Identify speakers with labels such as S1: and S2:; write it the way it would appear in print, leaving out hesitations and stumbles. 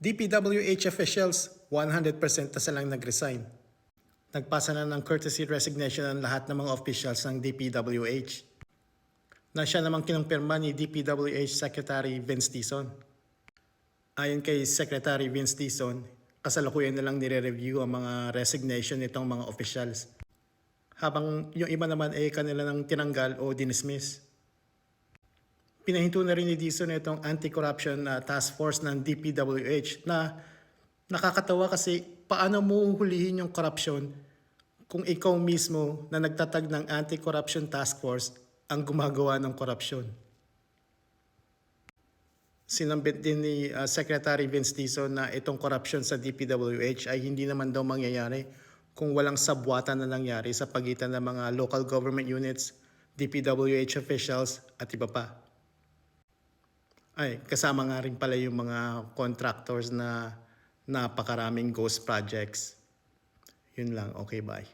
S1: DPWH officials, 100% na silang nag-resign. Nagpasa na ng courtesy resignation ang lahat ng mga officials ng DPWH. Na siya namang kinumpirma ni DPWH Secretary Vince Dizon. Ayon kay Secretary Vince Dizon, kasalukuyan na lang nire-review ang mga resignation nitong mga officials. Habang yung iba naman ay kanila nang tinanggal o dinismiss. Pinahinto na rin ni Dizon itong anti-corruption task force ng DPWH na nakakatawa kasi paano mo hulihin yung korupsyon kung ikaw mismo na nagtatag ng anti-corruption task force ang gumagawa ng korupsyon. Sinambit din ni Secretary Vince Dizon na itong korupsyon sa DPWH ay hindi naman daw mangyayari kung walang sabwatan na nangyari sa pagitan ng mga local government units, DPWH officials at iba pa. Ay, kasama nga rin pala yung mga contractors na napakaraming ghost projects. Yun lang. Okay, bye.